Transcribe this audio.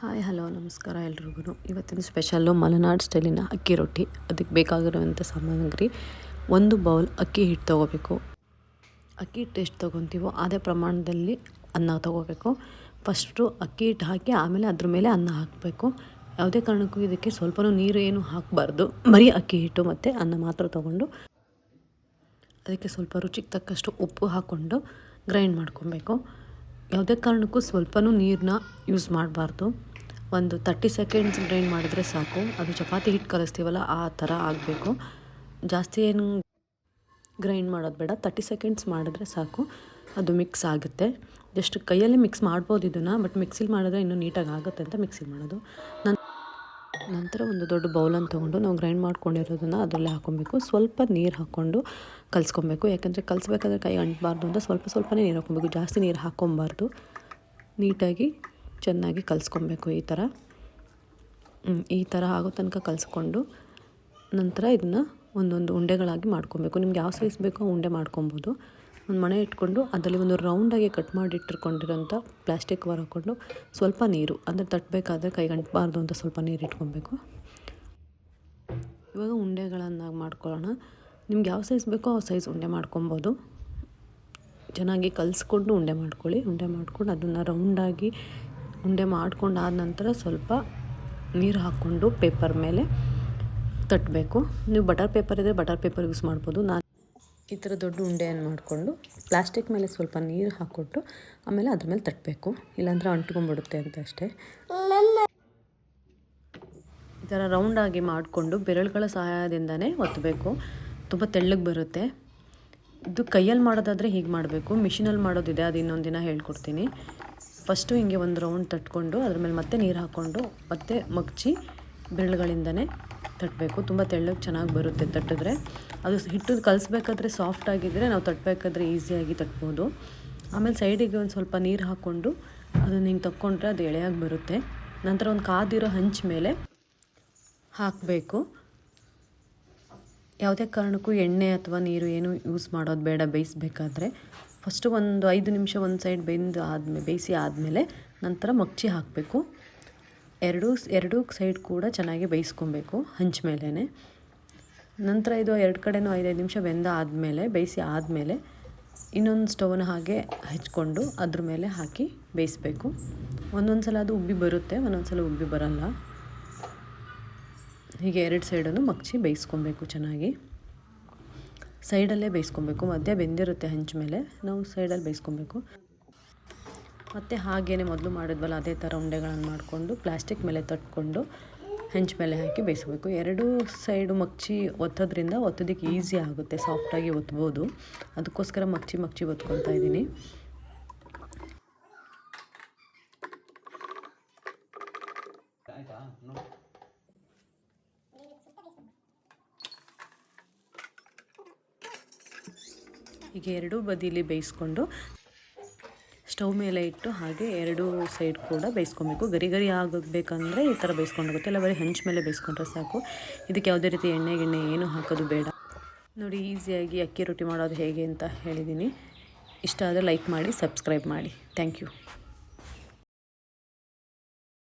Hi hello ನಮಸ್ಕಾರ ಎಲ್ರಿಗೂ. ಇವತ್ತಿನ ಸ್ಪೆಷಲ್ಲು ಮಲೆನಾಡು ಸ್ಟೈಲಿನ ಅಕ್ಕಿ ರೊಟ್ಟಿ. ಅದಕ್ಕೆ ಬೇಕಾಗಿರುವಂಥ ಸಾಮಗ್ರಿ, 1 ಬೌಲ್ ಅಕ್ಕಿ ಹಿಟ್ಟು ತೊಗೋಬೇಕು. ಅಕ್ಕಿ ಹಿಟ್ಟು ಎಷ್ಟು ತೊಗೊತೀವೋ ಅದೇ ಪ್ರಮಾಣದಲ್ಲಿ ಅನ್ನ ತೊಗೋಬೇಕು. ಫಸ್ಟು ಅಕ್ಕಿ ಹಿಟ್ಟು ಹಾಕಿ ಆಮೇಲೆ ಅದ್ರ ಮೇಲೆ ಅನ್ನ ಹಾಕಬೇಕು. ಯಾವುದೇ ಕಾರಣಕ್ಕೂ ಇದಕ್ಕೆ ಸ್ವಲ್ಪನೂ ನೀರು ಏನು ಹಾಕಬಾರ್ದು. ಬರೀ ಅಕ್ಕಿ ಹಿಟ್ಟು ಮತ್ತು ಅನ್ನ ಮಾತ್ರ ತೊಗೊಂಡು ಅದಕ್ಕೆ ಸ್ವಲ್ಪ ರುಚಿಗೆ ತಕ್ಕಷ್ಟು ಉಪ್ಪು ಹಾಕ್ಕೊಂಡು ಗ್ರೈಂಡ್ ಮಾಡ್ಕೊಬೇಕು. ಯಾವುದೇ ಕಾರಣಕ್ಕೂ ಸ್ವಲ್ಪನೂ ನೀರನ್ನ ಯೂಸ್ ಮಾಡಬಾರ್ದು. ಒಂದು 30 ಸೆಕೆಂಡ್ಸ್ ಗ್ರೈಂಡ್ ಮಾಡಿದ್ರೆ ಸಾಕು. ಅದು ಚಪಾತಿ ಹಿಟ್ಟು ಕಲಿಸ್ತೀವಲ್ಲ ಆ ಥರ ಆಗಬೇಕು. ಜಾಸ್ತಿ ಏನು ಗ್ರೈಂಡ್ ಮಾಡೋದು ಬೇಡ. 30 ಸೆಕೆಂಡ್ಸ್ ಮಾಡಿದ್ರೆ ಸಾಕು, ಅದು ಮಿಕ್ಸ್ ಆಗುತ್ತೆ. ಜಸ್ಟ್ ಕೈಯಲ್ಲಿ ಮಿಕ್ಸ್ ಮಾಡ್ಬೋದು ಇದನ್ನು, ಬಟ್ ಮಿಕ್ಸಿಲಿ ಮಾಡಿದ್ರೆ ಇನ್ನೂ ನೀಟಾಗಿ ಆಗುತ್ತೆ ಅಂತ ಮಿಕ್ಸಿಲಿ ಮಾಡೋದು. ನಂತರ ಒಂದು ದೊಡ್ಡ ಬೌಲನ್ನು ತೊಗೊಂಡು ನಾವು ಗ್ರೈಂಡ್ ಮಾಡ್ಕೊಂಡಿರೋದನ್ನು ಅದರಲ್ಲೇ ಹಾಕ್ಕೊಬೇಕು. ಸ್ವಲ್ಪ ನೀರು ಹಾಕ್ಕೊಂಡು ಕಲಿಸ್ಕೊಬೇಕು. ಯಾಕಂದರೆ ಕಲಿಸ್ಬೇಕಾದ್ರೆ ಕೈ ಅಂಟಬಾರ್ದು ಅಂತ ಸ್ವಲ್ಪನೇ ನೀರು ಹಾಕ್ಕೊಬೇಕು. ಜಾಸ್ತಿ ನೀರು ಹಾಕ್ಕೊಬಾರ್ದು. ನೀಟಾಗಿ ಚೆನ್ನಾಗಿ ಕಲಿಸ್ಕೊಬೇಕು. ಈ ಥರ ಆಗೋ ತನಕ ಕಲಿಸ್ಕೊಂಡು ನಂತರ ಇದನ್ನು ಒಂದೊಂದು ಉಂಡೆಗಳಾಗಿ ಮಾಡ್ಕೊಬೇಕು. ನಿಮ್ಗೆ ಯಾವ ಸೈಜ್ ಬೇಕೋ ಉಂಡೆ ಮಾಡ್ಕೊಬೋದು. ಒಂದು ಮಣೆ ಇಟ್ಕೊಂಡು ಅದರಲ್ಲಿ ಒಂದು ರೌಂಡಾಗಿ ಕಟ್ ಮಾಡಿ ಇಟ್ಟಿರ್ಕೊಂಡಿರೋಂಥ ಪ್ಲಾಸ್ಟಿಕ್ ಕವರ್ ಹಾಕ್ಕೊಂಡು ಸ್ವಲ್ಪ ನೀರು, ಅಂದರೆ ತಟ್ಟಬೇಕಾದ್ರೆ ಕೈಗೆ ಅಂಟಬಾರ್ದು ಅಂತ ಸ್ವಲ್ಪ ನೀರು ಇಟ್ಕೊಬೇಕು. ಇವಾಗ ಉಂಡೆಗಳನ್ನಾಗಿ ಮಾಡ್ಕೊಳ್ಳೋಣ. ನಿಮ್ಗೆ ಯಾವ ಸೈಜ್ ಬೇಕೋ ಆ ಸೈಜ್ ಉಂಡೆ ಮಾಡ್ಕೊಬೋದು. ಚೆನ್ನಾಗಿ ಕಲಿಸ್ಕೊಂಡು ಉಂಡೆ ಮಾಡ್ಕೊಳ್ಳಿ. ಉಂಡೆ ಮಾಡ್ಕೊಂಡು ಅದನ್ನು ರೌಂಡಾಗಿ ಉಂಡೆ ಮಾಡ್ಕೊಂಡು ಆದ ನಂತರ ಸ್ವಲ್ಪ ನೀರು ಹಾಕ್ಕೊಂಡು ಪೇಪರ್ ಮೇಲೆ ತಟ್ಟಬೇಕು. ನೀವು ಬಟರ್ ಪೇಪರ್ ಇದ್ದರೆ ಬಟರ್ ಪೇಪರ್ ಯೂಸ್ ಮಾಡ್ಬೋದು. ನಾನು ಈ ಥರ ದೊಡ್ಡ ಉಂಡೆಯನ್ನು ಮಾಡಿಕೊಂಡು ಪ್ಲಾಸ್ಟಿಕ್ ಮೇಲೆ ಸ್ವಲ್ಪ ನೀರು ಹಾಕ್ಕೊಟ್ಟು ಆಮೇಲೆ ಅದ್ರ ಮೇಲೆ ತಟ್ಟಬೇಕು. ಇಲ್ಲಾಂದರೆ ಅಂಟ್ಕೊಂಡ್ಬಿಡುತ್ತೆ ಅಂತ ಅಷ್ಟೇ. ಈ ಥರ ರೌಂಡಾಗಿ ಮಾಡಿಕೊಂಡು ಬೆರಳುಗಳ ಸಹಾಯದಿಂದನೇ ಒತ್ತಬೇಕು. ತುಂಬ ತೆಳ್ಳಗೆ ಬರುತ್ತೆ. ಇದು ಕೈಯಲ್ಲಿ ಮಾಡೋದಾದರೆ ಹೀಗೆ ಮಾಡಬೇಕು. ಮಿಷಿನಲ್ಲಿ ಮಾಡೋದಿದೆ, ಅದು ಇನ್ನೊಂದು ದಿನ ಹೇಳ್ಕೊಡ್ತೀನಿ. ಫಸ್ಟು ಹಿಂಗೆ ಒಂದು ರೌಂಡ್ ತಟ್ಕೊಂಡು ಅದ್ರ ಮೇಲೆ ಮತ್ತೆ ನೀರು ಹಾಕ್ಕೊಂಡು ಮತ್ತೆ ಮಗ್ಚಿ ಬೆರಳುಗಳಿಂದನೇ ತಟ್ಟಬೇಕು. ತುಂಬ ತೆಳ್ಳಗೆ ಚೆನ್ನಾಗಿ ಬರುತ್ತೆ ತಟ್ಟಿದ್ರೆ. ಅದು ಹಿಟ್ಟು ಕಲಿಸ್ಬೇಕಾದ್ರೆ ಸಾಫ್ಟಾಗಿದ್ದರೆ ನಾವು ತಟ್ಟಬೇಕಾದ್ರೆ ಈಸಿಯಾಗಿ ತಟ್ಬೋದು. ಆಮೇಲೆ ಸೈಡಿಗೆ ಒಂದು ಸ್ವಲ್ಪ ನೀರು ಹಾಕ್ಕೊಂಡು ಅದನ್ನು ಹಿಂಗೆ ತಕ್ಕೊಂಡ್ರೆ ಅದು ಎಳೆಯಾಗಿ ಬರುತ್ತೆ. ನಂತರ ಒಂದು ಕಾದಿರೋ ಹಂಚ ಮೇಲೆ ಹಾಕಬೇಕು. ಯಾವುದೇ ಕಾರಣಕ್ಕೂ ಎಣ್ಣೆ ಅಥವಾ ನೀರು ಏನು ಯೂಸ್ ಮಾಡೋದು ಬೇಡ ಬೇಯಿಸ್ಬೇಕಾದ್ರೆ. ಫಸ್ಟು ಒಂದು 5 ನಿಮಿಷ ಒಂದು ಸೈಡ್ ಬೇಯಿಸಿ ಆದಮೇಲೆ ನಂತರ ಮಗ್ಚಿ ಹಾಕಬೇಕು. ಎರಡೂ ಸೈಡ್ ಕೂಡ ಚೆನ್ನಾಗಿ ಬೇಯಿಸ್ಕೊಬೇಕು ಹಂಚ ಮೇಲೇ. ನಂತರ ಇದು 2 ಕಡೆನೂ 5 ನಿಮಿಷ ಬೇಯಿಸಿ ಆದಮೇಲೆ ಇನ್ನೊಂದು ಸ್ಟವ್ನ ಹಾಗೆ ಹಚ್ಕೊಂಡು ಅದ್ರ ಮೇಲೆ ಹಾಕಿ ಬೇಯಿಸಬೇಕು. ಒಂದೊಂದು ಸಲ ಅದು ಉಬ್ಬಿ ಬರುತ್ತೆ, ಒಂದೊಂದು ಸಲ ಉಬ್ಬಿ ಬರಲ್ಲ. ಹೀಗೆ 2 ಸೈಡನ್ನು ಮಗ್ಚಿ ಬೇಯಿಸ್ಕೊಬೇಕು. ಚೆನ್ನಾಗಿ ಸೈಡಲ್ಲೇ ಬೇಯಿಸ್ಕೊಬೇಕು. ಮಧ್ಯೆ ಬೆಂದಿರುತ್ತೆ ಹಂಚ ಮೇಲೆ, ನಾವು ಸೈಡಲ್ಲಿ ಬೇಯಿಸ್ಕೊಬೇಕು. ಮತ್ತು ಹಾಗೇ ಮೊದಲು ಮಾಡಿದ್ವಲ್ಲ ಅದೇ ಥರ ಉಂಡೆಗಳನ್ನು ಮಾಡಿಕೊಂಡು ಪ್ಲಾಸ್ಟಿಕ್ ಮೇಲೆ ತಟ್ಕೊಂಡು ಹೆಂಚ ಮೇಲೆ ಹಾಕಿ ಬೇಯಿಸ್ಬೇಕು. 2 ಸೈಡು ಮಗ್ಚಿ ಒತ್ತೋದ್ರಿಂದ ಒತ್ತೋದಕ್ಕೆ ಈಸಿ ಆಗುತ್ತೆ, ಸಾಫ್ಟಾಗಿ ಒತ್ಬೋದು. ಅದಕ್ಕೋಸ್ಕರ ಮಗ್ಚಿ ಒತ್ಕೊತಾ ಇದ್ದೀನಿ. ಹೀಗೆ 2 ಬದಿಲಿ ಬೇಯಿಸ್ಕೊಂಡು ಸ್ಟವ್ ಮೇಲೆ ಇಟ್ಟು ಹಾಗೆ 2 ಸೈಡ್ ಕೂಡ ಬೇಯಿಸ್ಕೊಬೇಕು. ಗರಿ ಆಗಬೇಕಂದ್ರೆ ಈ ಥರ ಬೇಯಿಸ್ಕೊಂಡೋಗುತ್ತೆ. ಇಲ್ಲ ಬರೀ ಹೆಂಚ ಮೇಲೆ ಬೇಯಿಸ್ಕೊಂಡ್ರೆ ಸಾಕು. ಇದಕ್ಕೆ ಯಾವುದೇ ರೀತಿ ಎಣ್ಣೆ ಏನು ಹಾಕೋದು ಬೇಡ. ನೋಡಿ, ಈಸಿಯಾಗಿ ಅಕ್ಕಿ ರೊಟ್ಟಿ ಮಾಡೋದು ಹೇಗೆ ಅಂತ ಹೇಳಿದ್ದೀನಿ. ಇಷ್ಟ ಆದರೆ ಲೈಕ್ ಮಾಡಿ, ಸಬ್ಸ್ಕ್ರೈಬ್ ಮಾಡಿ. Thank you.